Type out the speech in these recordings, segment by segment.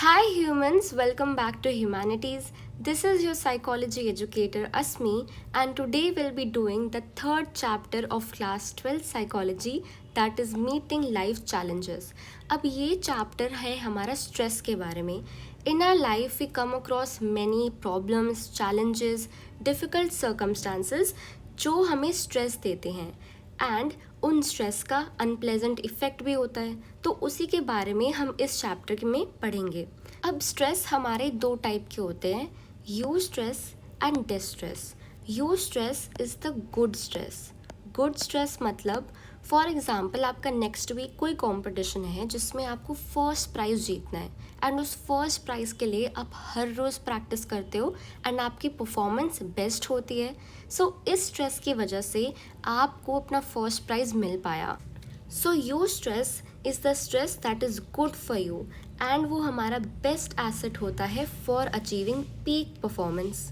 Hi humans, welcome back to Humanities. This is your psychology educator Asmi, and today we'll be doing the third chapter of class 12 psychology, that is meeting life challenges. अब ये chapter है हमारा stress के बारे में. In our life we come across many problems, challenges, difficult circumstances जो हमें stress देते हैं एंड उन स्ट्रेस का अनप्लेजेंट इफेक्ट भी होता है, तो उसी के बारे में हम इस चैप्टर में पढ़ेंगे. अब स्ट्रेस हमारे दो टाइप के होते हैं, you stress and distress. You stress is the good stress. Good stress मतलब फॉर एग्जाम्पल आपका नेक्स्ट वीक कोई कंपटीशन है जिसमें आपको फर्स्ट प्राइज़ जीतना है एंड उस फर्स्ट प्राइज़ के लिए आप हर रोज़ प्रैक्टिस करते हो एंड आपकी परफॉर्मेंस बेस्ट होती है. सो इस स्ट्रेस की वजह से आपको अपना फर्स्ट प्राइज़ मिल पाया. So you stress is the stress that is good for you and वो हमारा बेस्ट एसेट होता है फॉर अचीविंग पीक परफॉर्मेंस.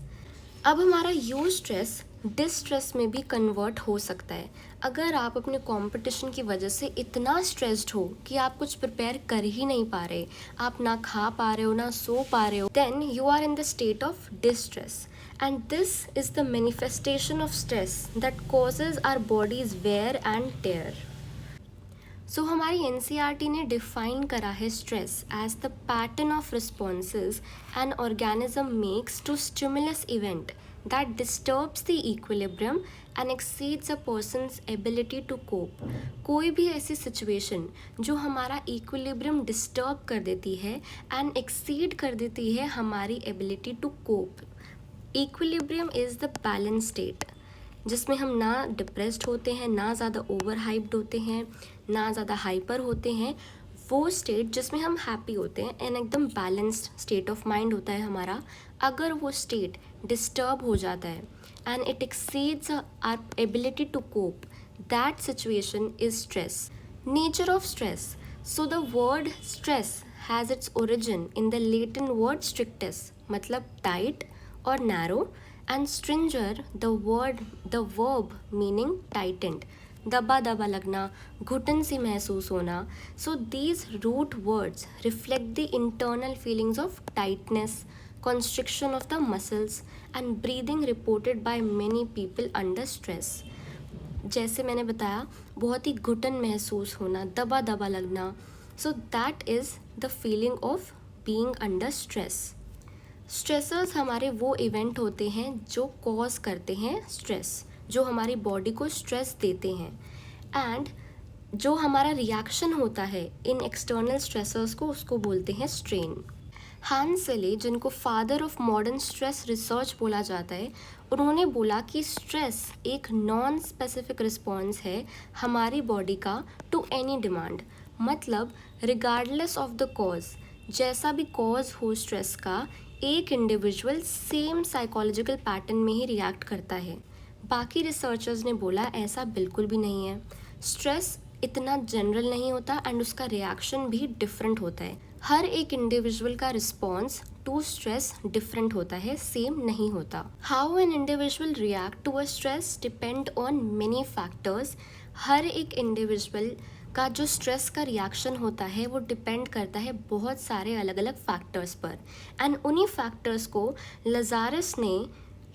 अब हमारा यू स्ट्रेस डिस्ट्रेस में भी कन्वर्ट हो सकता है. अगर आप अपने कंपटीशन की वजह से इतना स्ट्रेस्ड हो कि आप कुछ प्रिपेयर कर ही नहीं पा रहे, आप ना खा पा रहे हो ना सो पा रहे हो, then you are in the state of distress. And this is the manifestation of stress that causes our bodies wear and tear. So हमारी एनसीईआरटी ने डिफाइन करा है stress as the pattern of responses an organism makes to stimulus event that disturbs the equilibrium and exceeds a person's ability to cope. कोई भी ऐसी situation जो हमारा equilibrium disturb कर देती है एंड एक्सीड कर देती है हमारी ability to cope. Equilibrium is the balance state जिसमें हम ना डिप्रेस्ड होते हैं, ना ज़्यादा ओवर हाइप्ड होते हैं, ना ज़्यादा हाइपर होते हैं. वो स्टेट जिसमें हम हैप्पी होते हैं एंड एकदम बैलेंस्ड स्टेट ऑफ माइंड होता है हमारा. अगर वो स्टेट डिस्टर्ब हो जाता है and it exceeds our ability to cope, that situation is stress. Nature of stress. So the word stress has its origin in the Latin word strictus, मतलब tight और narrow, and stringer the verb meaning tightened, दबा दबा लगना, घुटन सी महसूस होना. So these root words reflect the internal feelings of tightness, constriction of the muscles and breathing reported by many people under stress. जैसे मैंने बताया, बहुत ही घुटन महसूस होना, दबा दबा लगना. So that is the feeling of being under stress. Stressors हमारे वो इवेंट होते हैं जो कॉज करते हैं स्ट्रेस, जो हमारी बॉडी को स्ट्रेस देते हैं, एंड जो हमारा रिएक्शन होता है इन एक्सटर्नल स्ट्रेसर्स को, उसको बोलते हैं स्ट्रेन. हांस सेले, जिनको father of modern stress research बोला जाता है, उन्होंने बोला कि स्ट्रेस एक नॉन स्पेसिफिक रिस्पॉन्स है हमारी बॉडी का टू एनी डिमांड. मतलब रिगार्डलेस ऑफ द कॉज, जैसा भी कॉज हो स्ट्रेस का, एक इंडिविजुअल सेम साइकोलॉजिकल पैटर्न में ही रिएक्ट करता है. बाकी रिसर्चर्स ने बोला ऐसा बिल्कुल भी नहीं है. स्ट्रेस इतना जनरल नहीं होता एंड उसका रिएक्शन भी डिफरेंट होता है. हर एक इंडिविजुअल का रिस्पॉन्स टू स्ट्रेस डिफरेंट होता है, सेम नहीं होता. How an individual react to a stress depend on many factors. हर एक इंडिविजुअल का जो स्ट्रेस का रिएक्शन होता है वो डिपेंड करता है बहुत सारे अलग अलग फैक्टर्स पर, एंड उन्हीं फैक्टर्स को लजारस ने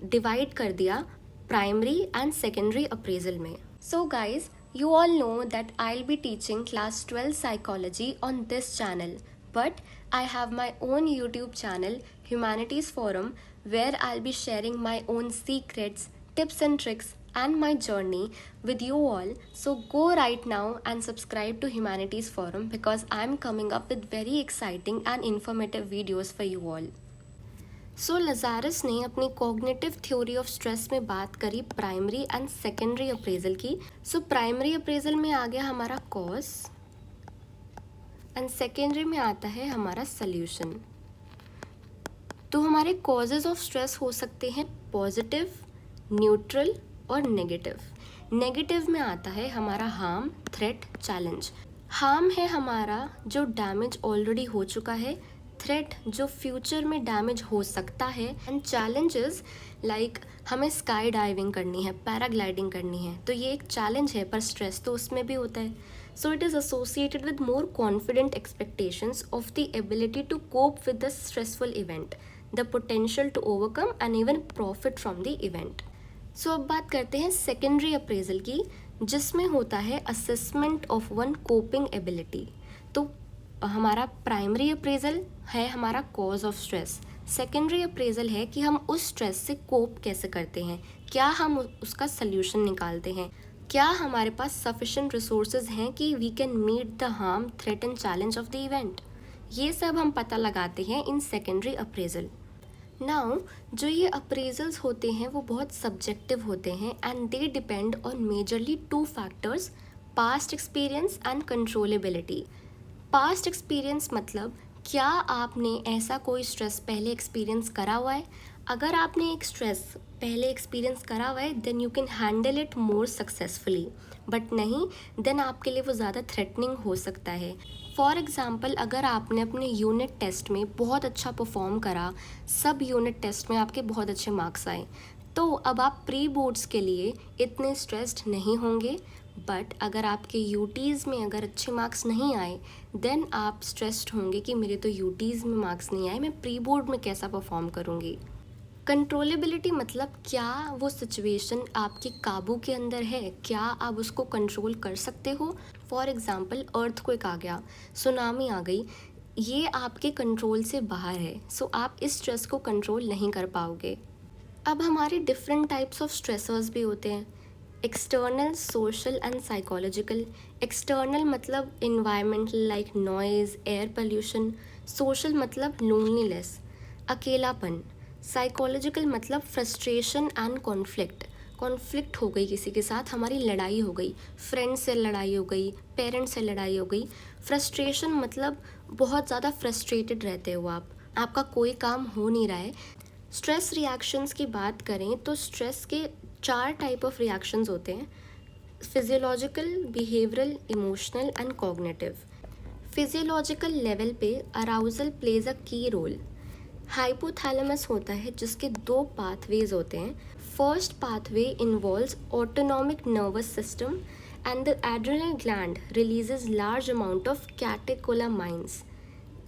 डिवाइड कर दिया प्राइमरी एंड सेकेंडरी अप्रेजल में. So guys, you all know that I'll be teaching class 12 psychology on this channel, but I have my own YouTube channel, Humanities Forum, where I'll be sharing my own secrets, tips and tricks and my journey with you all. So go right now and subscribe to Humanities Forum because I'm coming up with very exciting and informative videos for you all. So Lazarus ने अपनी cognitive theory of stress में बात करी primary and secondary appraisal की. So primary appraisal में आ गया हमारा cause and secondary में आता है हमारा सल्यूशन. तो हमारे कॉजेज ऑफ स्ट्रेस हो सकते हैं पॉजिटिव, न्यूट्रल और नेगेटिव. नेगेटिव में आता है हमारा हार्म, थ्रेट, चैलेंज. हार्म है हमारा जो डैमेज ऑलरेडी हो चुका है, थ्रेट जो फ्यूचर में डैमेज हो सकता है, एंड चैलेंजेस लाइक हमें स्काई डाइविंग करनी है, पैराग्लाइडिंग करनी है, तो ये एक चैलेंज है, पर स्ट्रेस तो उसमें भी होता है. So it is associated with more confident expectations of the ability to cope with the stressful event, the potential to overcome and even profit from the event. So अब बात करते हैं सेकेंडरी अप्रेजल की, जिसमें होता है assessment of one coping ability. तो हमारा प्राइमरी अप्रेजल है हमारा cause of stress, secondary appraisal है कि हम उस स्ट्रेस से कोप कैसे करते हैं, क्या हम उसका सल्यूशन निकालते हैं, क्या हमारे पास सफिशेंट रिसोर्सेज हैं कि we can meet the harm, threat and challenge of the event. ये सब हम पता लगाते हैं इन सेकेंडरी अप्रेजल। नाउ जो ये अप्रेजल्स होते हैं वो बहुत सब्जेक्टिव होते हैं and they depend on majorly 2 factors, past experience and controllability. Past experience मतलब क्या आपने ऐसा कोई स्ट्रेस पहले एक्सपीरियंस करा हुआ है। अगर आपने एक स्ट्रेस पहले एक्सपीरियंस करा हुआ है then you can handle it more successfully, but नहीं देन आपके लिए वो ज़्यादा थ्रेटनिंग हो सकता है। फॉर एग्ज़ाम्पल, अगर आपने अपने यूनिट टेस्ट में बहुत अच्छा परफॉर्म करा, सब यूनिट टेस्ट में आपके बहुत अच्छे मार्क्स आए, तो अब आप प्री बोर्ड्स के लिए इतने स्ट्रेस्ड नहीं होंगे। बट अगर आपके यूटीज़ में अगर अच्छे मार्क्स नहीं आए देन आप स्ट्रेस्ड होंगे कि मेरे तो यूटीज़ में मार्क्स नहीं आए, मैं प्री बोर्ड में कैसा परफॉर्म करूँगी। कंट्रोलेबिलिटी मतलब क्या वो सिचुएशन आपके काबू के अंदर है, क्या आप उसको कंट्रोल कर सकते हो। फॉर एग्ज़ाम्पल, अर्थक्वेक आ गया, सुनामी आ गई, ये आपके कंट्रोल से बाहर है, सो आप इस स्ट्रेस को कंट्रोल नहीं कर पाओगे। अब हमारे डिफरेंट टाइप्स ऑफ स्ट्रेसर्स भी होते हैं, external, social and psychological. External मतलब environmental like noise, air pollution. Social मतलब लोनलीनेस, अकेलापन। साइकोलॉजिकल मतलब फ्रस्ट्रेशन एंड कॉन्फ्लिक्ट हो गई किसी के साथ, हमारी लड़ाई हो गई, फ्रेंड से लड़ाई हो गई, पेरेंट्स से लड़ाई हो गई। फ्रस्ट्रेशन मतलब बहुत ज़्यादा फ्रस्ट्रेटेड रहते हो आप, आपका कोई काम हो नहीं रहा है। स्ट्रेस रिएक्शंस की बात करें तो स्ट्रेस के 4 टाइप ऑफ रिएक्शंस होते हैं, physiological, behavioural, emotional and cognitive. Physiological level पे अराउजल प्लेज अ की रोल। हाइपोथैलेमस होता है जिसके 2 पाथवेज होते हैं। First pathway involves autonomic nervous system and the adrenal gland releases large amount of catecholamines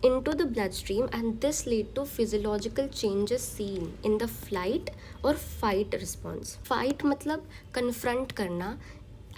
into the bloodstream and this lead to physiological changes seen in the flight or fight response. Fight मतलब confront करना,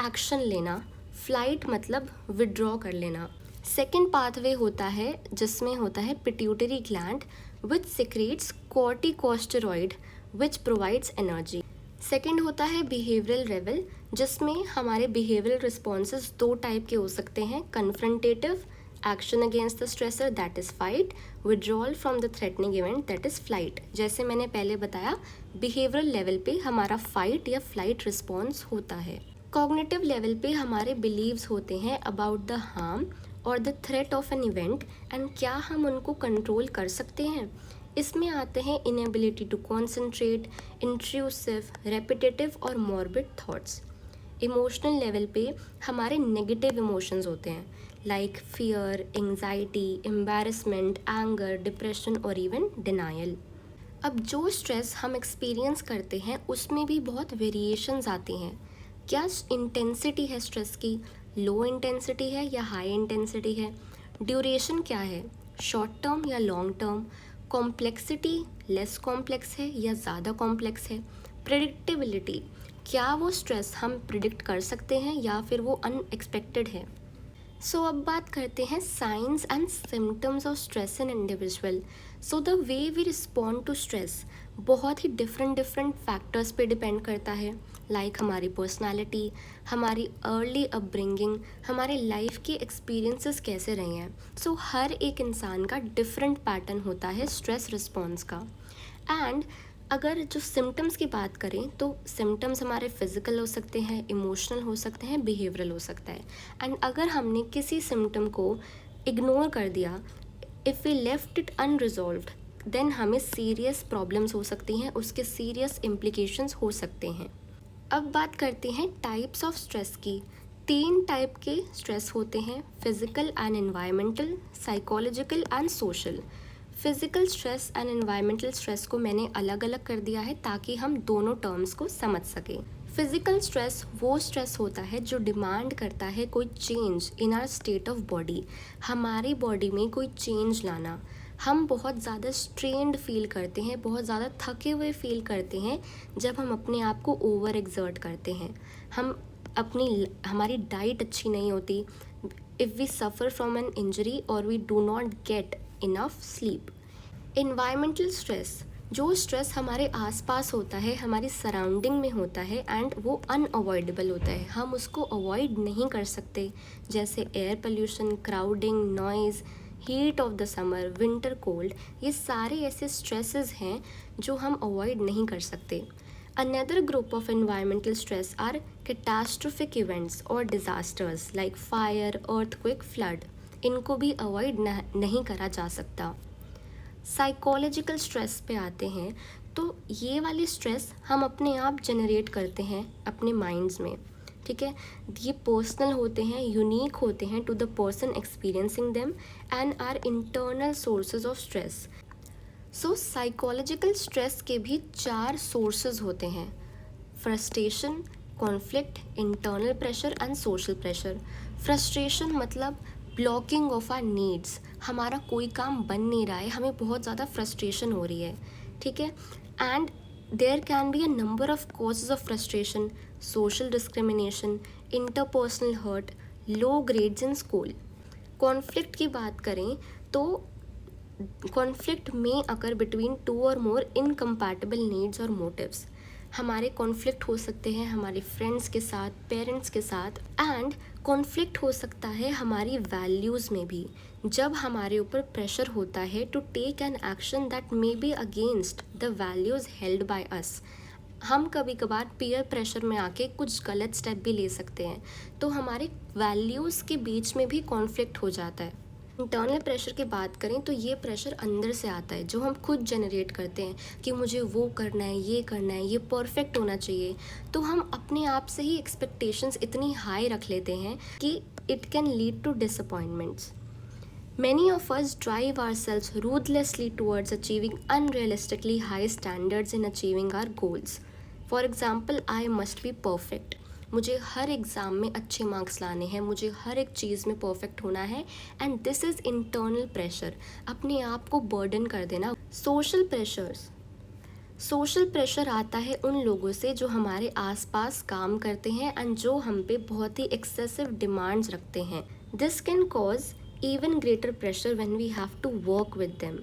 action लेना, flight मतलब withdraw कर लेना। Second pathway होता है जिसमें होता है pituitary gland which secretes corticosteroid which provides energy. Second होता है बिहेवियरल लेवल जिसमें हमारे बिहेवियरल रिस्पॉन्सेज 2 टाइप के हो सकते हैं, confrontative, action against the stressor that is fight, withdrawal from the threatening event that is flight. जैसे मैंने पहले बताया, बिहेवियरल लेवल पे हमारा फाइट या फ्लाइट रिस्पॉन्स होता है। कॉग्निटिव लेवल पे हमारे बिलीव्स होते हैं अबाउट द हार्म और the threat of an event and क्या हम उनको कंट्रोल कर सकते हैं। इसमें आते हैं inability to concentrate, intrusive, repetitive और मॉर्बिड थॉट्स। इमोशनल लेवल पे हमारे नेगेटिव इमोशंस होते हैं like fear, anxiety, embarrassment, anger, depression और इवन डिनायल। अब जो स्ट्रेस हम एक्सपीरियंस करते हैं उसमें भी बहुत वेरिएशंस आती हैं। क्या इंटेंसिटी है स्ट्रेस की, लो इंटेंसिटी है या हाई इंटेंसिटी है, ड्यूरेशन क्या है, शॉर्ट टर्म या long term, complexity less complex है या ज़्यादा कॉम्प्लेक्स है, प्रिडिक्टेबिलिटी क्या वो स्ट्रेस हम प्रिडिक्ट कर सकते हैं या फिर वो अनएक्सपेक्टेड है। सो अब बात करते हैं signs and symptoms of stress in individual. So the way we respond to stress बहुत ही डिफरेंट फैक्टर्स पे डिपेंड करता है, लाइक हमारी पर्सनालिटी, हमारी अर्ली अपब्रिंगिंग, हमारे लाइफ के एक्सपीरियंसेस कैसे रहे हैं। सो हर एक इंसान का डिफरेंट पैटर्न होता है स्ट्रेस रिस्पॉन्स का। एंड अगर जो सिम्टम्स की बात करें तो सिम्टम्स हमारे फिजिकल हो सकते हैं, इमोशनल हो सकते हैं, बिहेवियरल हो सकता है। एंड अगर हमने किसी सिम्टम को इग्नोर कर दिया, if we left it unresolved, then हमें सीरियस प्रॉब्लम्स हो सकती हैं, उसके सीरियस इम्प्लीकेशंस हो सकते हैं। अब बात करते हैं टाइप्स ऑफ स्ट्रेस की। 3 टाइप के स्ट्रेस होते हैं, physical and environmental, psychological and social. Physical stress and environmental stress को मैंने अलग अलग कर दिया है ताकि हम दोनों टर्म्स को समझ सकें। फिजिकल स्ट्रेस वो स्ट्रेस होता है जो डिमांड करता है कोई change in are state of body, हमारी बॉडी में कोई चेंज लाना। हम बहुत ज़्यादा स्ट्रेन्ड फील करते हैं, बहुत ज़्यादा थके हुए फील करते हैं जब हम अपने आप को ओवर एक्सर्ट करते हैं। हमारी डाइट अच्छी नहीं होती, if we suffer from an injury और we do not get enough sleep. Environmental stress, जो स्ट्रेस हमारे आसपास होता है, हमारी सराउंडिंग में होता है एंड वो अनअवॉइडेबल होता है, हम उसको अवॉइड नहीं कर सकते, जैसे air pollution, crowding, noise, heat of the summer, winter cold, ये सारे ऐसे स्ट्रेसेस हैं जो हम अवॉइड नहीं कर सकते। Another group of environmental stress are catastrophic events और disasters like fire, earthquake, flood, इनको भी अवॉइड नहीं करा जा सकता। साइकोलॉजिकल स्ट्रेस पे आते हैं, तो ये वाले स्ट्रेस हम अपने आप जनरेट करते हैं अपने माइंड्स में, ठीक है। ये पर्सनल होते हैं, यूनिक होते हैं to the person experiencing them and are internal sources of stress. So psychological stress के भी 4 सोर्सेज होते हैं: frustration, conflict, internal pressure and social pressure. Frustration मतलब ब्लॉकिंग ऑफ आर नीड्स, हमारा कोई काम बन नहीं रहा है, हमें बहुत ज़्यादा फ्रस्ट्रेशन हो रही है, ठीक है। And there can be a number of causes of frustration: social discrimination, interpersonal hurt, low grades in school. Conflict की बात करें तो कॉन्फ्लिक्ट में अकर बिटवीन 2 और मोर इनकम्पैटिबल नीड्स और मोटिव्स। हमारे कॉन्फ्लिक्ट हो सकते हैं हमारे फ्रेंड्स के साथ, पेरेंट्स के साथ, एंड कॉन्फ्लिक्ट हो सकता है हमारी वैल्यूज़ में भी, जब हमारे ऊपर प्रेशर होता है to take an action that may be against the values held by us. हम कभी कभार पीयर प्रेशर में आके कुछ गलत स्टेप भी ले सकते हैं, तो हमारे वैल्यूज़ के बीच में भी कॉन्फ्लिक्ट हो जाता है। इंटरनल प्रेशर की बात करें तो ये प्रेशर अंदर से आता है, जो हम खुद जनरेट करते हैं कि मुझे वो करना है, ये करना है, ये परफेक्ट होना चाहिए। तो हम अपने आप से ही एक्सपेक्टेशंस इतनी हाई रख लेते हैं कि it can lead to disappointments. Many of us drive ourselves ruthlessly towards achieving unrealistically high standards in achieving our goals. For example, I must be perfect. मुझे हर एग्ज़ाम में अच्छे मार्क्स लाने हैं, मुझे हर एक चीज़ में परफेक्ट होना है, and this is internal pressure, अपने आप को बर्डन कर देना। सोशल प्रेशर्स, सोशल प्रेशर आता है उन लोगों से जो हमारे आसपास काम करते हैं एंड जो हम पे बहुत ही एक्सेसिव डिमांड्स रखते हैं। This can cause even greater pressure when we have to work with them.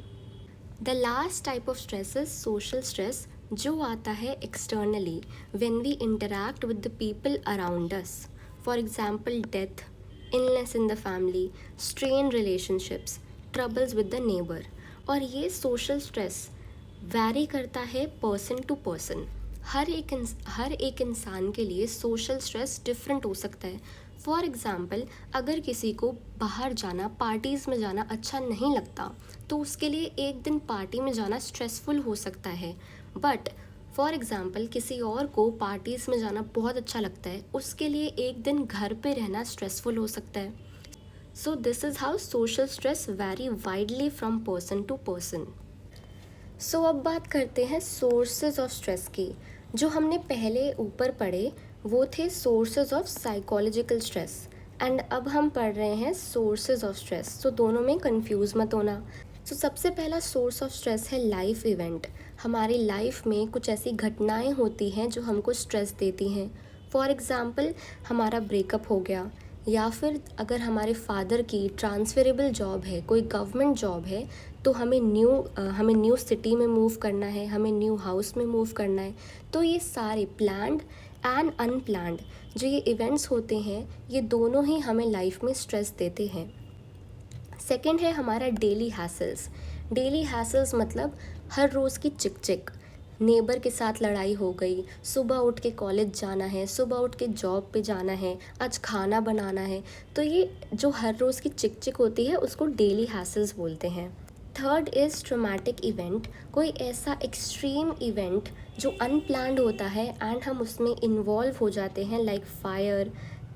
The last type of stress is social stress, जो आता है externally when we interact with the people around us. For example, death, illness in the family, strained relationships, troubles with the neighbor. और ये social stress vary करता है person to person. हर एक इंसान के लिए सोशल स्ट्रेस डिफरेंट हो सकता है। फॉर एग्ज़ाम्पल, अगर किसी को बाहर जाना, पार्टीज़ में जाना अच्छा नहीं लगता, तो उसके लिए एक दिन पार्टी में जाना स्ट्रेसफुल हो सकता है। बट फॉर एग्ज़ाम्पल, किसी और को पार्टीज़ में जाना बहुत अच्छा लगता है, उसके लिए एक दिन घर पे रहना स्ट्रेसफुल हो सकता है। So this is how social stress very widely from person to person. So अब बात करते हैं सोर्सेज ऑफ स्ट्रेस की। जो हमने पहले ऊपर पढ़े वो थे sources of psychological stress, and अब हम पढ़ रहे हैं सोर्सेज ऑफ स्ट्रेस। सो दोनों में कंफ्यूज मत होना। सो सबसे पहला सोर्स ऑफ स्ट्रेस है लाइफ इवेंट। हमारी लाइफ में कुछ ऐसी घटनाएं होती हैं जो हमको स्ट्रेस देती हैं। फॉर एग्ज़ाम्पल, हमारा ब्रेकअप हो गया, या फिर अगर हमारे फादर की ट्रांसफरेबल जॉब है, कोई गवर्नमेंट जॉब है, तो हमें न्यू सिटी में मूव करना है, हमें न्यू हाउस में मूव करना है। तो ये सारे प्लान्ड एंड अनप्लान्ड जो ये इवेंट्स होते हैं, ये दोनों ही हमें लाइफ में स्ट्रेस देते हैं। सेकंड है हमारा डेली हैसल्स। डेली हैसल्स मतलब हर रोज़ की चिक चिक, नेबर के साथ लड़ाई हो गई, सुबह उठ के कॉलेज जाना है, सुबह उठ के जॉब पे जाना है, आज खाना बनाना है। तो ये जो हर रोज़ की चिक चिक होती है उसको डेली हैसल्स बोलते हैं। थर्ड इज़ ट्रॉमेटिक इवेंट, कोई ऐसा एक्सट्रीम इवेंट जो अनप्लान्ड होता है एंड हम उसमें इन्वॉल्व हो जाते हैं, like fire,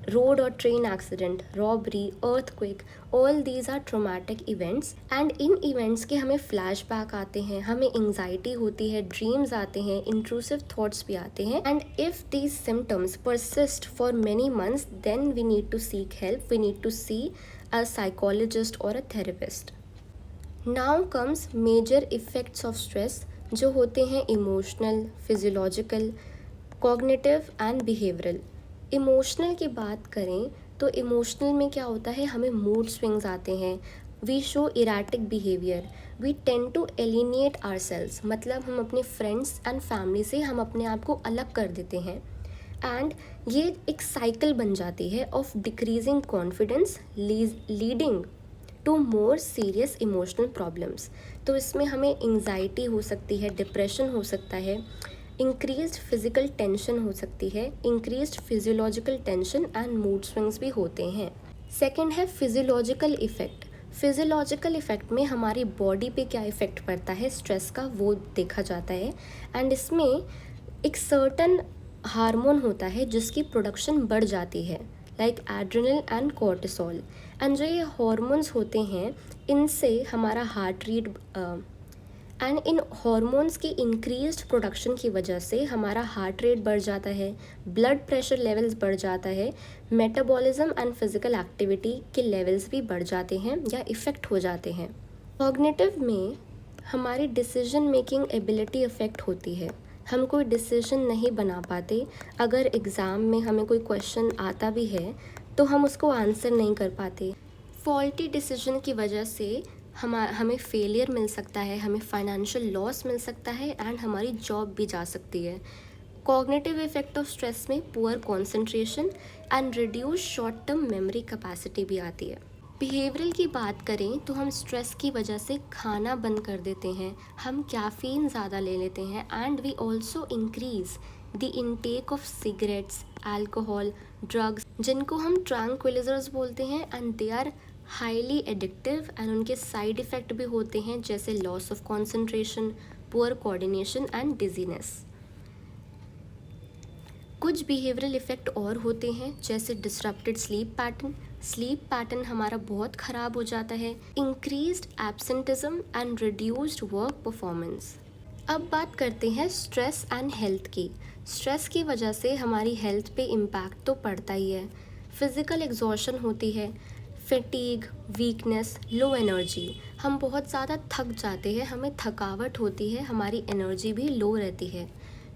road or train accident, robbery, earthquake, all these are traumatic events and in events के हमें flashback आते हैं, हमें anxiety होती है, dreams आते हैं, intrusive thoughts भी आते हैं and if these symptoms persist for many months then we need to seek help, we need to see a psychologist or a therapist. Now comes major effects of stress जो होते हैं emotional, physiological, cognitive and behavioral. Emotional की बात करें तो emotional में क्या होता है, हमें मूड स्विंग्स आते हैं, we show erratic behaviour, we tend to alienate ourselves, मतलब हम अपने फ्रेंड्स एंड फैमिली से हम अपने आप को अलग कर देते हैं एंड ये एक साइकिल बन जाती है of decreasing confidence leading to more serious emotional problems. तो इसमें हमें एंग्जाइटी हो सकती है, डिप्रेशन हो सकता है, इंक्रीज्ड फिजिकल टेंशन हो सकती है, increased physiological tension and mood swings भी होते हैं. सेकेंड है फिजियोलॉजिकल इफेक्ट. फिजियोलॉजिकल इफेक्ट में हमारी बॉडी पे क्या इफेक्ट पड़ता है स्ट्रेस का वो देखा जाता है एंड इसमें एक सर्टन हार्मोन होता है जिसकी प्रोडक्शन बढ़ जाती है like adrenal and cortisol and जो ये हार्मोन्स होते हैं इनसे हमारा heart rate and in hormones की इंक्रीज्ड प्रोडक्शन की वजह से हमारा हार्ट रेट बढ़ जाता है, ब्लड प्रेशर लेवल्स बढ़ जाता है, मेटाबॉलिज्म एंड फिजिकल एक्टिविटी के लेवल्स भी बढ़ जाते हैं या इफ़ेक्ट हो जाते हैं. कॉग्निटिव में हमारी डिसीजन मेकिंग एबिलिटी अफेक्ट होती है, हम कोई डिसीजन नहीं बना पाते. अगर एग्ज़ाम में हमें कोई क्वेश्चन आता भी है तो हम उसको आंसर नहीं कर पाते. फॉल्टी डिसीजन की वजह से हमें फेलियर मिल सकता है, हमें फाइनेंशियल लॉस मिल सकता है एंड हमारी जॉब भी जा सकती है. कॉग्निटिव इफेक्ट ऑफ स्ट्रेस में poor concentration and reduce short term memory capacity भी आती है. बिहेवियरल की बात करें तो हम स्ट्रेस की वजह से खाना बंद कर देते हैं, हम कैफ़ीन ज़्यादा ले लेते हैं and we also increase the intake of cigarettes, alcohol, drugs जिनको हम ट्रैंक्विलाइजर्स बोलते हैं and they are highly addictive and उनके साइड इफ़ेक्ट भी होते हैं जैसे loss of concentration, poor coordination and dizziness. कुछ बिहेवियरल इफ़ेक्ट और होते हैं जैसे डिसरप्टेड स्लीप पैटर्न हमारा बहुत ख़राब हो जाता है, increased absenteeism and reduced work performance. अब बात करते हैं स्ट्रेस एंड हेल्थ की. स्ट्रेस की वजह से हमारी हेल्थ पे इम्पैक्ट तो पड़ता ही है. फिज़िकल एग्जॉशन होती है, फैटीग, वीकनेस, लो एनर्जी, हम बहुत ज़्यादा थक जाते हैं, हमें थकावट होती है, हमारी एनर्जी भी लो रहती है.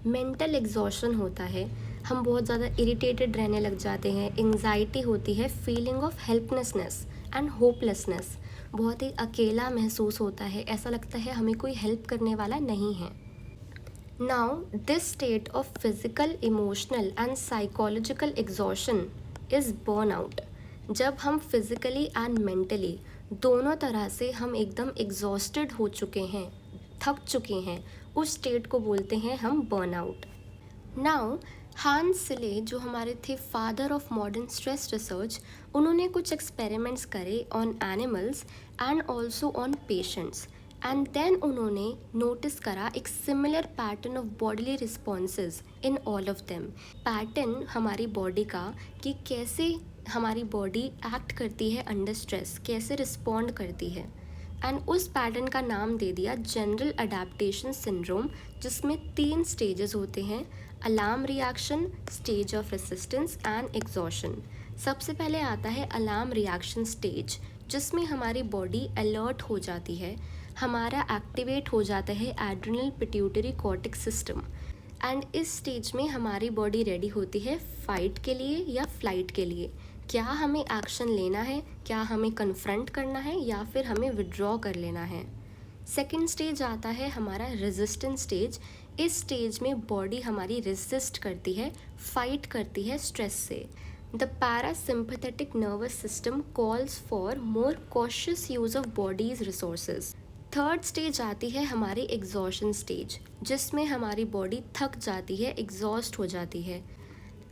मेंटल एग्जॉशन होता है, हम बहुत ज़्यादा इरिटेटेड रहने लग जाते हैं, एंग्जाइटी होती है, feeling of helplessness and hopelessness, बहुत ही अकेला महसूस होता है, ऐसा लगता है हमें कोई हेल्प करने वाला नहीं है. Now this state of physical, emotional and psychological exhaustion is burnout. जब हम फिज़िकली एंड मेंटली दोनों तरह से हम एकदम एग्जॉस्टेड हो चुके हैं, थक चुके हैं, उस स्टेट को बोलते हैं हम बर्नआउट. नाउ हांस सिले जो हमारे थे father of modern stress research, उन्होंने कुछ एक्सपेरिमेंट्स करे on animals and also on patients and then उन्होंने नोटिस करा एक similar pattern of bodily responses in all of them. Pattern हमारी बॉडी का कि कैसे हमारी बॉडी एक्ट करती है अंडर स्ट्रेस, कैसे रिस्पॉन्ड करती है एंड उस पैटर्न का नाम दे दिया जनरल अडेप्टेशन सिंड्रोम, जिसमें 3 स्टेजेस होते हैं, alarm reaction, stage of resistance and exhaustion. सबसे पहले आता है अलार्म रिएक्शन स्टेज जिसमें हमारी बॉडी अलर्ट हो जाती है, हमारा एक्टिवेट हो जाता है adrenal pituitary cortex system and इस स्टेज में हमारी बॉडी रेडी होती है फाइट के लिए या फ्लाइट के लिए. क्या हमें एक्शन लेना है, क्या हमें कन्फ्रंट करना है या फिर हमें विड्रॉ कर लेना है. सेकेंड स्टेज आता है हमारा रेजिस्टेंस स्टेज. इस स्टेज में बॉडी हमारी रेजिस्ट करती है, फाइट करती है स्ट्रेस से. The parasympathetic nervous system calls for more cautious use of bodies resources. Third stage आती है हमारी एग्जॉशन स्टेज जिसमें हमारी बॉडी थक जाती है, एग्जॉस्ट हो जाती है.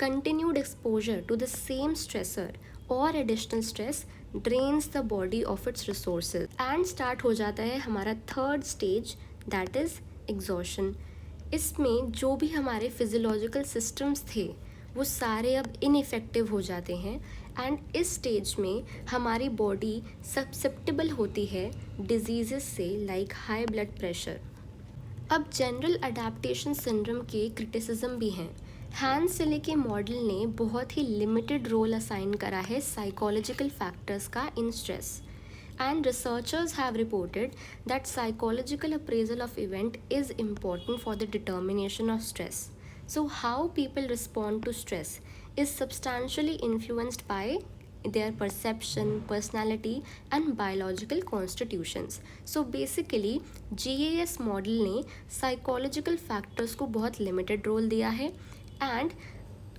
Continued exposure to the same stressor or additional stress drains the body of its resources and start हो जाता है हमारा third stage that is exhaustion. इसमें जो भी हमारे फिजियोलॉजिकल सिस्टम्स थे वो सारे अब इनइफेक्टिव हो जाते हैं एंड इस स्टेज में हमारी बॉडी सब्सेप्टेबल होती है डिजीज़ से लाइक हाई ब्लड प्रेशर। अब जनरल अडेप्टेशन सिंड्रोम के क्रिटिसिज्म भी हैं। हैंस सिले के मॉडल ने बहुत ही लिमिटेड रोल असाइन करा है साइकोलॉजिकल फैक्टर्स का इन stress, and researchers have reported that psychological appraisal of event is important for the determination of stress. So how people respond to stress is substantially influenced by their perception, personality and biological constitutions. So basically GAS model ने psychological factors को बहुत limited role दिया है and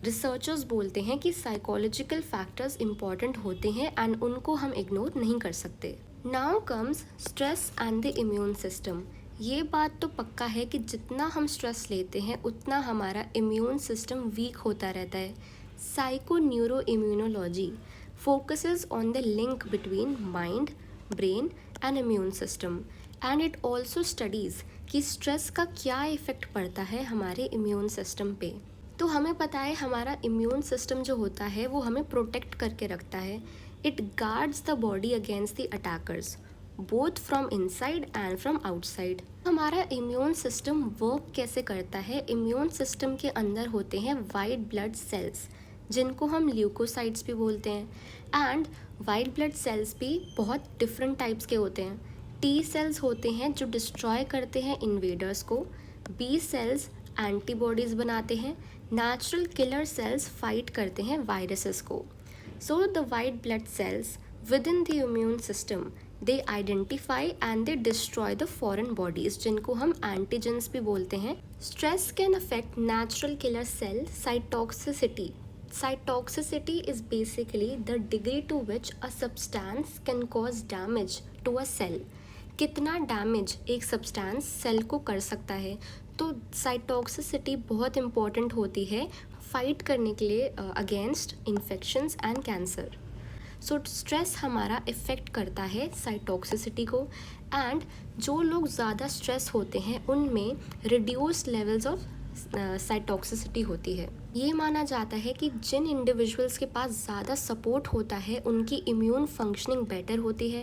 researchers बोलते हैं कि psychological factors important होते हैं एंड उनको हम इग्नोर नहीं कर सकते। Now comes stress and the immune system. ये बात तो पक्का है कि जितना हम स्ट्रेस लेते हैं उतना हमारा इम्यून सिस्टम वीक होता रहता है। Psycho neuro immunology focuses on the link between mind, brain and immune system and it also studies कि स्ट्रेस का क्या इफ़ेक्ट पड़ता है हमारे इम्यून सिस्टम पे। तो हमें पता है हमारा इम्यून सिस्टम जो होता है वो हमें प्रोटेक्ट करके रखता है। It guards the body against the attackers both from inside and from outside. हमारा इम्यून सिस्टम वर्क कैसे करता है? इम्यून सिस्टम के अंदर होते हैं वाइट ब्लड सेल्स जिनको हम ल्यूकोसाइट्स भी बोलते हैं एंड वाइट ब्लड सेल्स भी बहुत डिफरेंट टाइप्स के होते हैं। टी सेल्स होते हैं जो डिस्ट्रॉय करते हैं इन्वेडर्स को, बी सेल्स एंटीबॉडीज़ बनाते हैं, नेचुरल किलर सेल्स फाइट करते हैं वायरसेस को। So the white blood cells within the immune system they identify and they destroy the foreign bodies जिनको हम एंटीजेंस भी बोलते हैं। Stress can affect natural killer cell cytotoxicity. Cytotoxicity is basically the degree to which a substance can cause damage to a cell. कितना damage एक substance cell को कर सकता है। तो साइटोक्सिसिटी बहुत इम्पॉर्टेंट होती है फाइट करने के लिए against infections and cancer. So stress हमारा इफ़ेक्ट करता है साइटोक्सिसिटी को एंड जो लोग ज़्यादा स्ट्रेस होते हैं उनमें रिड्यूस्ड लेवल्स ऑफ साइटोक्सिसिटी होती है। ये माना जाता है कि जिन इंडिविजुअल्स के पास ज़्यादा सपोर्ट होता है उनकी इम्यून फंक्शनिंग बेटर होती है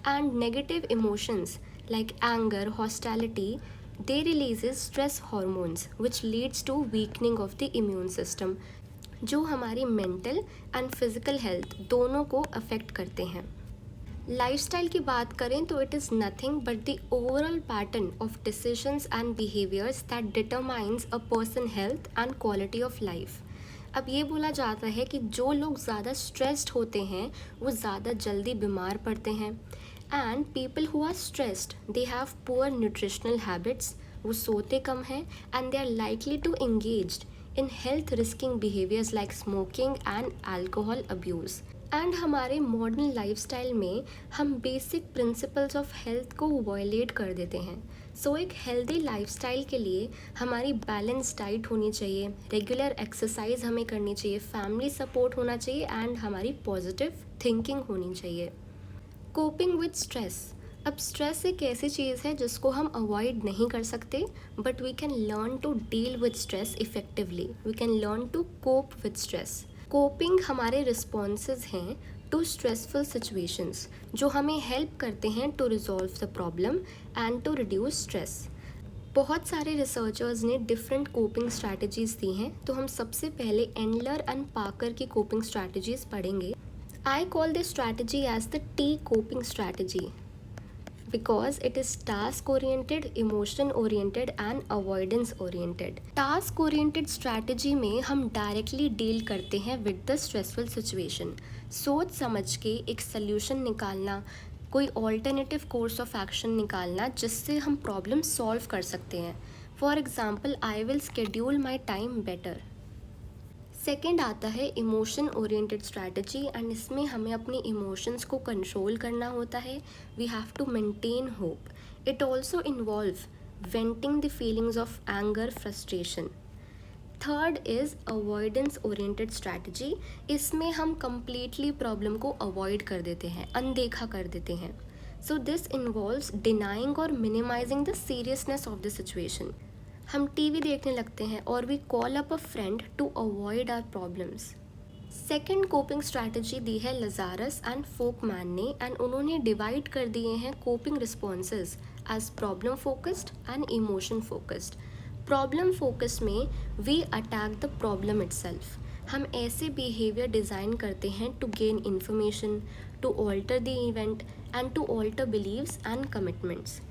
and negative emotions like anger, hostility they releases stress hormones which leads to weakening of the immune system जो हमारी मेंटल एंड फिजिकल हेल्थ दोनों को अफेक्ट करते हैं। लाइफस्टाइल की बात करें तो it is nothing but the overall pattern of decisions and behaviours that determines a person health and quality of life. अब ये बोला जाता है कि जो लोग ज़्यादा स्ट्रेस्ड होते हैं वो ज़्यादा जल्दी बीमार पड़ते हैं and people who are stressed they have poor nutritional habits, वो सोते कम हैं and they are likely to engaged in health risking behaviours like smoking and alcohol abuse. And हमारे मॉडर्न लाइफस्टाइल में हम बेसिक प्रिंसिपल्स ऑफ हेल्थ को violate कर देते हैं। सो एक हेल्दी लाइफस्टाइल के लिए हमारी बैलेंस डाइट होनी चाहिए, रेगुलर एक्सरसाइज हमें करनी चाहिए, फैमिली सपोर्ट होना चाहिए एंड हमारी पॉजिटिव थिंकिंग होनी चाहिए। Coping with stress. अब स्ट्रेस एक ऐसी चीज़ है जिसको हम अवॉइड नहीं कर सकते but we can learn to deal with stress effectively, we can learn to cope with stress. Coping हमारे रिस्पॉन्सेज हैं टू स्ट्रेसफुल सिचुएशंस जो हमें हेल्प करते हैं to resolve the problem and to reduce stress. बहुत सारे रिसर्चर्स ने different coping strategies दी हैं, तो हम सबसे पहले एंडलर एंड पाकर की कोपिंग स्ट्रैटेजीज़ पढ़ेंगे। I call this strategy as the T coping strategy because it is task oriented, emotion oriented and avoidance oriented. Task oriented strategy में हम directly deal करते हैं with the stressful situation. सोच समझ के एक solution निकालना, कोई alternative course of action निकालना जिससे हम problem solve कर सकते हैं। For example, I will schedule my time better. Second आता है इमोशन ओरिएंटेड स्ट्रैटेजी एंड इसमें हमें अपनी इमोशंस को कंट्रोल करना होता है। We have to maintain hope. It also involve venting the feelings of anger, frustration. Third is avoidance oriented strategy. इसमें हम कम्प्लीटली प्रॉब्लम को अवॉइड कर देते हैं, अनदेखा कर देते हैं। सो दिस इन्वॉल्व्स डिनाइंग और minimising the seriousness of the situation. हम टीवी देखने लगते हैं और we call up a friend to avoid our problems. Second coping strategy दी है लजारस एंड फोकमैन ने, एंड उन्होंने डिवाइड कर दिए हैं coping responses as problem focused and emotion focused. Problem focus में we attack the problem itself. हम ऐसे बिहेवियर डिज़ाइन करते हैं to gain information, to alter the event and to alter beliefs and commitments.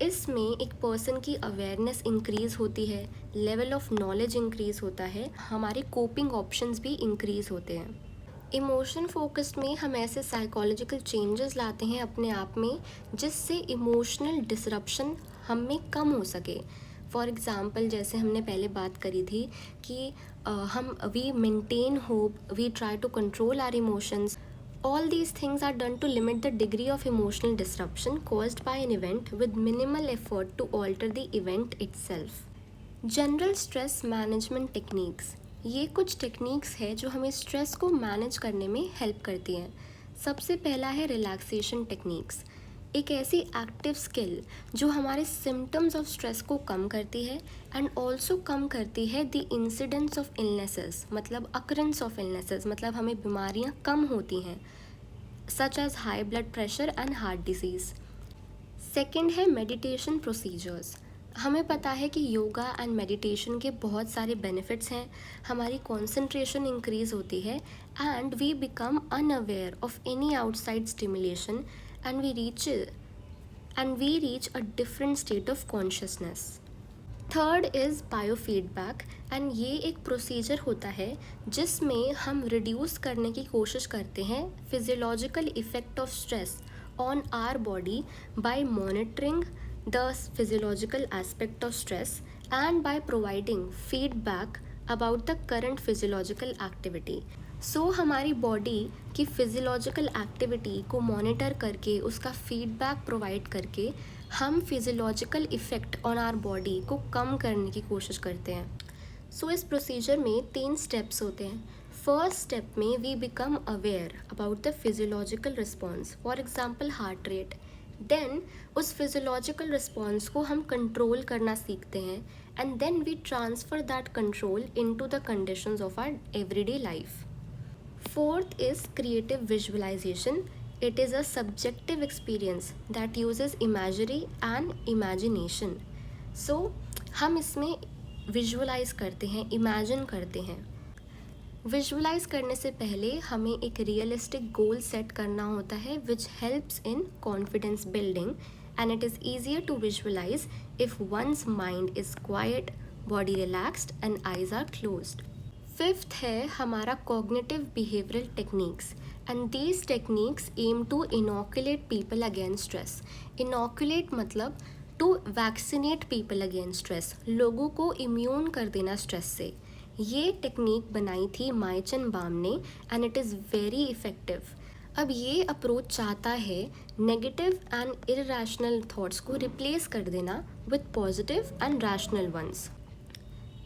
इसमें एक पर्सन की awareness increase होती है, लेवल ऑफ नॉलेज इंक्रीज़ होता है, हमारे कोपिंग ऑप्शंस भी इंक्रीज़ होते हैं। इमोशन फोकस्ड में हम ऐसे साइकोलॉजिकल चेंजेस लाते हैं अपने आप में जिससे इमोशनल डिसरप्शन हम में कम हो सके। फॉर एग्ज़ाम्पल, जैसे हमने पहले बात करी थी कि हम we maintain hope, we try to control our emotions. All these things are done to limit the degree of emotional disruption caused by an event with minimal effort to alter the event itself. General stress management techniques, ये कुछ techniques है जो हमें stress को manage करने में help करती हैं। सबसे पहला है रिलैक्सेशन टेक्निक्स, एक ऐसी एक्टिव स्किल जो हमारे सिम्टम्स ऑफ स्ट्रेस को कम करती है एंड ऑल्सो कम करती है द इंसिडेंट्स ऑफ इलनेसेस, मतलब अकरेंस ऑफ इलनेसेस, मतलब हमें बीमारियां कम होती हैं such as high blood pressure and heart disease. Second है मेडिटेशन प्रोसीजर्स। हमें पता है कि योगा एंड मेडिटेशन के बहुत सारे बेनिफिट्स हैं, हमारी कॉन्सेंट्रेशन इंक्रीज़ होती है and we become unaware of any outside stimulation and we reach a different state of consciousness. Third is biofeedback, and ये एक प्रोसीजर होता है जिसमें हम रिड्यूस करने की कोशिश करते हैं physiological effect of stress on our body by monitoring the physiological aspect of stress and by providing feedback about the current physiological activity. So हमारी बॉडी की फिजियोलॉजिकल एक्टिविटी को मॉनिटर करके उसका फीडबैक प्रोवाइड करके हम physiological effect on our body को कम करने की कोशिश करते हैं। सो इस प्रोसीजर में 3 स्टेप्स होते हैं। फर्स्ट स्टेप में we become aware about the physiological response, for example heart rate. Then उस फिजियोलॉजिकल रिस्पॉन्स को हम कंट्रोल करना सीखते हैं and then we transfer that control into the conditions of our everyday life. Fourth is creative visualization. It is a subjective experience that uses imagery and imagination. So हम इसमें visualise करते हैं, imagine करते हैं। Visualise करने से पहले हमें एक रियलिस्टिक गोल सेट करना होता है which helps in confidence building, and it is easier to visualise if once mind is quiet, body relaxed and eyes are closed. Fifth है हमारा cognitive behavioural techniques, and these techniques aim to inoculate people against stress. Inoculate मतलब to vaccinate people against stress, लोगों को immune कर देना stress से। ये technique बनाई थी माइचनबाम ने and it is very effective. अब ये अप्रोच चाहता है नेगेटिव एंड इरैशनल थॉट्स को रिप्लेस कर देना with positive and rational ones.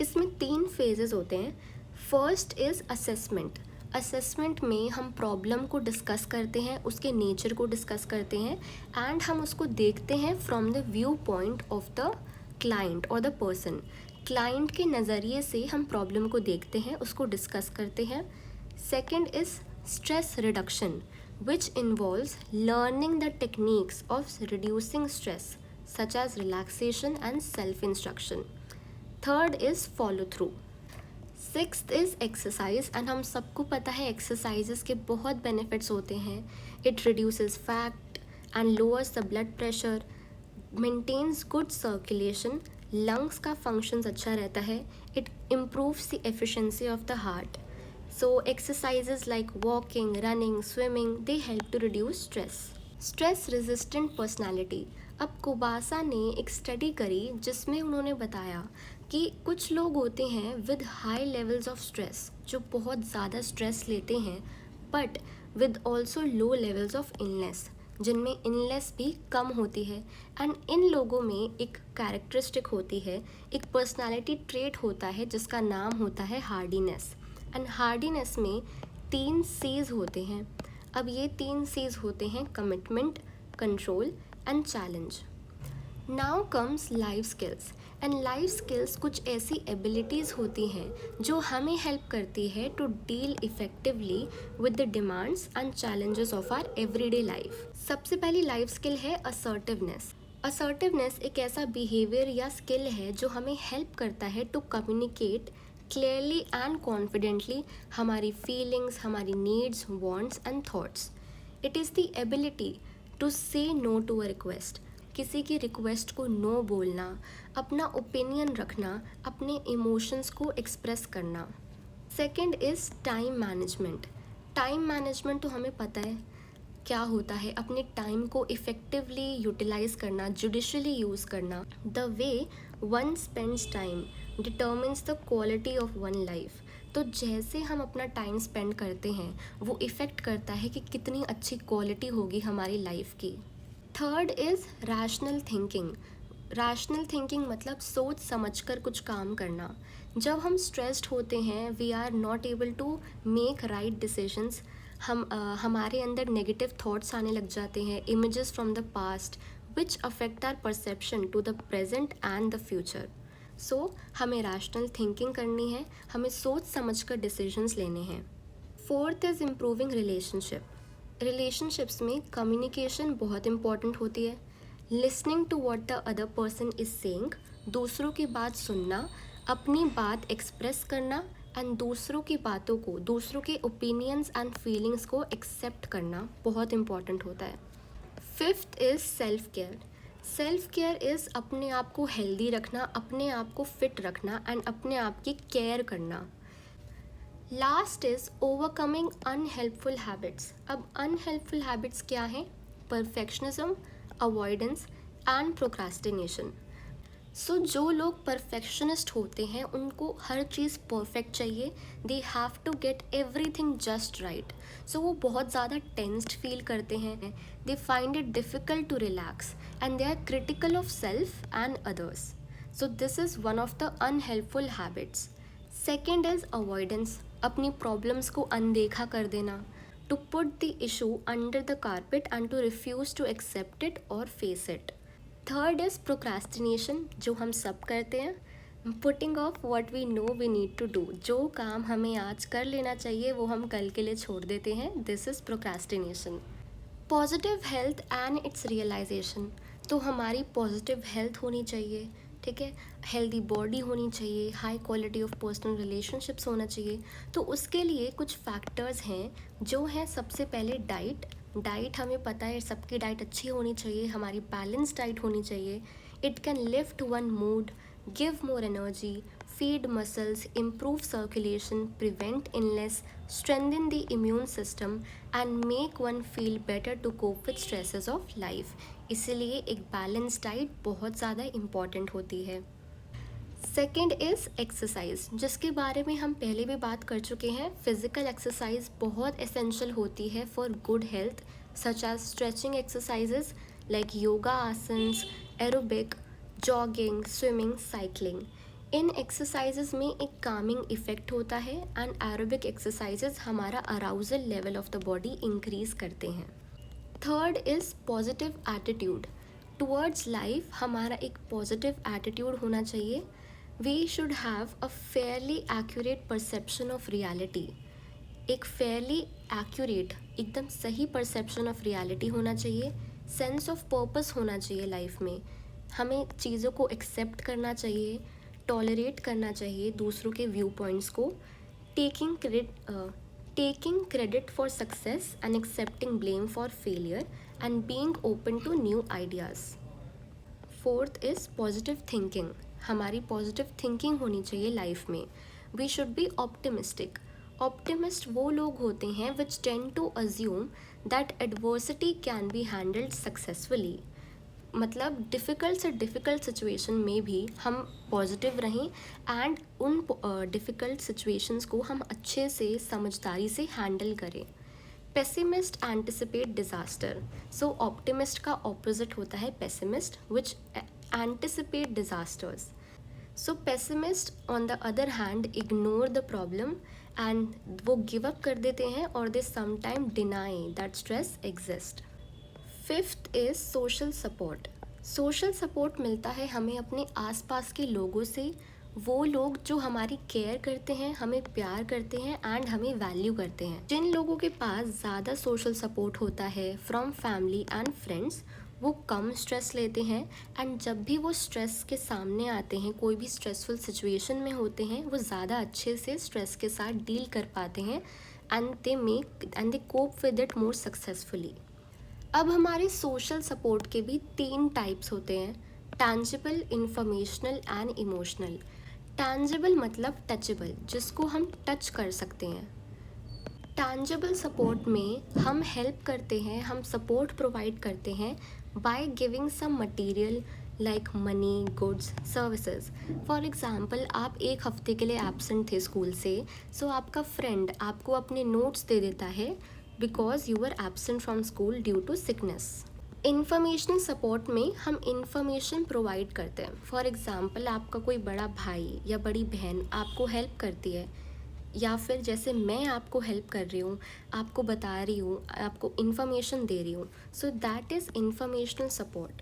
इसमें 3 फेजेस होते हैं। First is assessment. असेसमेंट में हम प्रॉब्लम को डिस्कस करते हैं, उसके नेचर को डिस्कस करते हैं एंड हम उसको देखते हैं from the view point of the client और द पर्सन। क्लाइंट के नज़रिए से हम प्रॉब्लम को देखते हैं, उसको डिस्कस करते हैं। Second is stress reduction which involves learning the techniques of reducing stress such age relaxation and self instruction. Third is follow through. Sixth is exercise, and हम सबको पता है एक्सरसाइजेस के बहुत बेनिफिट्स होते हैं। It reduces fat and lowers the blood pressure, maintains good circulation, lungs का functions अच्छा रहता है, it improves the efficiency of the heart. So exercises like walking, running, swimming, they help to reduce stress. Stress resistant personality. अब Kobasa ने एक study करी जिसमें उन्होंने बताया कि कुछ लोग होते हैं with high levels of stress, जो बहुत ज़्यादा स्ट्रेस लेते हैं, but with also low levels of illness, जिनमें इलनेस भी कम होती है। एंड इन लोगों में एक कैरेक्टरिस्टिक होती है, एक पर्सनालिटी ट्रेट होता है जिसका नाम होता है हार्डीनेस। एंड हार्डीनेस में 3 C's होते हैं। अब ये 3 C's होते हैं commitment, control and challenge. Now comes life skills. And life skills कुछ ऐसी एबिलिटीज़ होती हैं जो हमें हेल्प करती है to deal effectively with the demands and challenges of our everyday life. सबसे पहली लाइफ स्किल है असर्टिवनेस। असर्टिवनेस एक ऐसा बिहेवियर या स्किल है जो हमें हेल्प करता है to communicate clearly and confidently हमारी फीलिंग्स, हमारी needs, wants and thoughts. It is the ability to say no to a request. किसी की रिक्वेस्ट को नो बोलना, अपना ओपिनियन रखना, अपने इमोशंस को एक्सप्रेस करना। Second is time management. Time management तो हमें पता है क्या होता है, अपने टाइम को इफ़ेक्टिवली यूटिलाइज करना, जुडिशली यूज़ करना। The way one spends time determines the quality of one life. तो जैसे हम अपना टाइम स्पेंड करते हैं वो इफ़ेक्ट करता है कि कितनी अच्छी क्वालिटी होगी हमारी लाइफ की। Third is rational thinking. Rational thinking मतलब सोच समझ कर कुछ काम करना। जब हम स्ट्रेस्ड होते हैं, we are not able to make right decisions. हमारे अंदर नेगेटिव थॉट्स आने लग जाते हैं, images from the past which affect our perception to the present and the future. So हमें रैशनल थिंकिंग करनी है, हमें सोच समझ कर डिसीजंस लेने हैं। Fourth is improving relationship. Relationships में कम्युनिकेशन बहुत इम्पॉर्टेंट होती है। Listening to what the other person is saying, दूसरों की बात सुनना, अपनी बात एक्सप्रेस करना एंड दूसरों की बातों को, दूसरों के ओपिनियंस एंड फीलिंग्स को एक्सेप्ट करना बहुत इम्पॉर्टेंट होता है। Fifth is self care. Self care is अपने आप को हेल्दी रखना, अपने आप को फिट रखना एंड अपने आप की केयर करना। Last is overcoming unhelpful habits. अब अनहेल्पफुल हैबिट्स क्या हैं? Perfectionism, avoidance and procrastination. So जो लोग परफेक्शनिस्ट होते हैं उनको हर चीज़ परफेक्ट चाहिए, they have to get everything just right. So वो बहुत ज़्यादा टेंस्ड फील करते हैं, they find it difficult to relax and they are critical of self and others. So this is one of the unhelpful habits. Second is avoidance. अपनी problems को अनदेखा कर देना, to put the issue under the carpet and to refuse to accept it और face it. Third is procrastination, जो हम सब करते हैं, putting off what we know we need to do. जो काम हमें आज कर लेना चाहिए वो हम कल के लिए छोड़ देते हैं, this is procrastination. Positive health and its realisation. तो हमारी पॉजिटिव हेल्थ होनी चाहिए, ठीक है, हेल्दी बॉडी होनी चाहिए, high quality of personal relationships होना चाहिए। तो उसके लिए कुछ फैक्टर्स हैं जो हैं, सबसे पहले डाइट। डाइट हमें पता है सबकी डाइट अच्छी होनी चाहिए, हमारी बैलेंस डाइट होनी चाहिए। It can lift one mood, give more energy, feed muscles, improve circulation, prevent illness, strengthen the immune system and make one feel better to cope with stresses of life. इसीलिए एक balance diet बहुत ज़्यादा important होती है। Second is exercise, जिसके बारे में हम पहले भी बात कर चुके हैं। फिज़िकल एक्सरसाइज बहुत एसेंशियल होती है for good health, such as stretching exercises like yoga asanas, aerobic, jogging, swimming, cycling. इन एक्सरसाइजेज में एक कामिंग इफ़ेक्ट होता है एंड एरोबिक एक्सरसाइजेज हमारा arousal level of the body increase करते हैं। Third is positive attitude towards life. हमारा एक पॉजिटिव एटीट्यूड होना चाहिए। We should have a fairly accurate perception of reality. एक फेयरली एक्यूरेट, एकदम सही परसेप्शन ऑफ रियलिटी होना चाहिए। सेंस ऑफ पर्पस होना चाहिए लाइफ में। हमें चीज़ों को एक्सेप्ट करना चाहिए, टॉलरेट करना चाहिए दूसरों के व्यू पॉइंट्स को। Taking credit for success and accepting blame for failure and being open to new ideas. Fourth is positive thinking. हमारी पॉजिटिव थिंकिंग होनी चाहिए लाइफ में। We should be optimistic. Optimist वो लोग होते हैं which tend to assume that adversity can be handled successfully. मतलब difficult से डिफ़िकल्ट सिचुएशन में भी हम पॉजिटिव रहें एंड उन डिफ़िकल्ट सिचुएशंस को हम अच्छे से समझदारी से हैंडल करें। Pessimist anticipate disaster. So optimist का ऑपोजिट होता है pessimist, which anticipate disasters. So pessimist on the other hand ignore the problem and वो गिव अप कर देते हैं और they sometime deny that stress exist. Fifth is social support. Social support मिलता है हमें अपने आसपास के लोगों से, वो लोग जो हमारी केयर करते हैं, हमें प्यार करते हैं एंड हमें वैल्यू करते हैं। जिन लोगों के पास ज़्यादा सोशल सपोर्ट होता है फ्रॉम फैमिली एंड फ्रेंड्स, वो कम स्ट्रेस लेते हैं एंड जब भी वो स्ट्रेस के सामने आते हैं, कोई भी स्ट्रेसफुल सिचुएशन में होते हैं, वो ज़्यादा अच्छे से स्ट्रेस के साथ डील कर पाते हैं and they cope with it more successfully. अब हमारे सोशल सपोर्ट के भी 3 टाइप्स होते हैं, tangible, informational and emotional. Tangible मतलब टचेबल, जिसको हम टच कर सकते हैं। टैंजिबल सपोर्ट में हम हेल्प करते हैं, हम सपोर्ट प्रोवाइड करते हैं by giving some material like money, goods, services. For example, आप एक हफ्ते के लिए एब्सेंट थे स्कूल से, सो आपका फ्रेंड आपको अपने नोट्स दे देता है because you are absent from school due to sickness. Informational support में हम इंफॉर्मेशन प्रोवाइड करते हैं। फॉर एग्ज़ाम्पल, आपका कोई बड़ा भाई या बड़ी बहन आपको हेल्प करती है, या फिर जैसे मैं आपको हेल्प कर रही हूँ, आपको बता रही हूँ, आपको इंफॉर्मेशन दे रही हूँ, so that is informational support.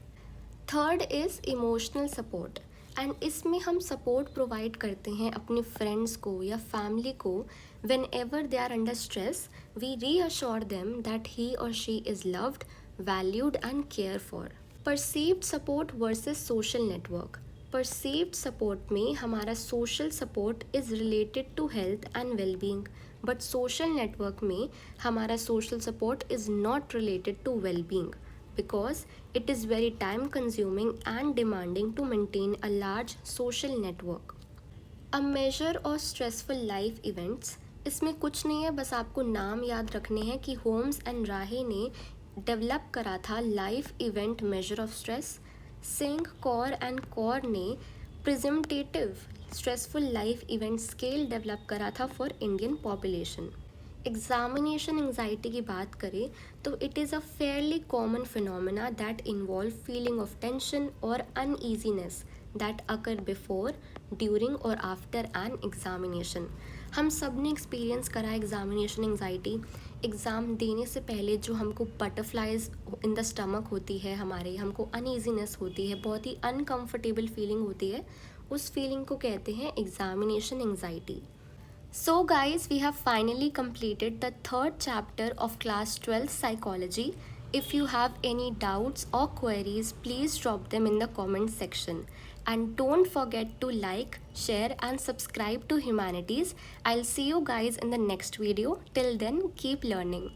Third is emotional support, and इसमें हम सपोर्ट प्रोवाइड करते हैं अपने फ्रेंड्स को या फैमिली को। Whenever they are under stress, we reassure them that he और she is loved, valued and care for. Perceived support versus social network. Perceived support में हमारा social support is related to health and wellbeing, but social network में हमारा social support is not related to wellbeing because it is very time consuming and demanding to maintain a large social network. A measure और stressful life events, इसमें कुछ नहीं है, बस आपको नाम याद रखने हैं कि होम्स एंड राहे ने डेवलप करा था life event major of stress. Singh, Kaur and Kaur ने presentative stressful life event scale develop करा था for Indian population. Examination anxiety की बात करें तो it is a fairly common phenomena that involve feeling of tension और uneasiness that occur before, during और after an examination. हम सब ने एक्सपीरियंस करा एग्जामिनेशन एंजाइटी। एग्ज़ाम देने से पहले जो हमको बटरफ्लाइज इन द स्टमक होती है, हमारे हमको अनईजीनेस होती है, बहुत ही अनकम्फर्टेबल फीलिंग होती है, उस फीलिंग को कहते हैं examination anxiety. So guys, we have finally completed the third chapter of class 12 psychology. If you have any doubts or queries, please drop them in the comment section. And don't forget to like, share and subscribe to Humanities. I'll see you guys in the next video. Till then, keep learning.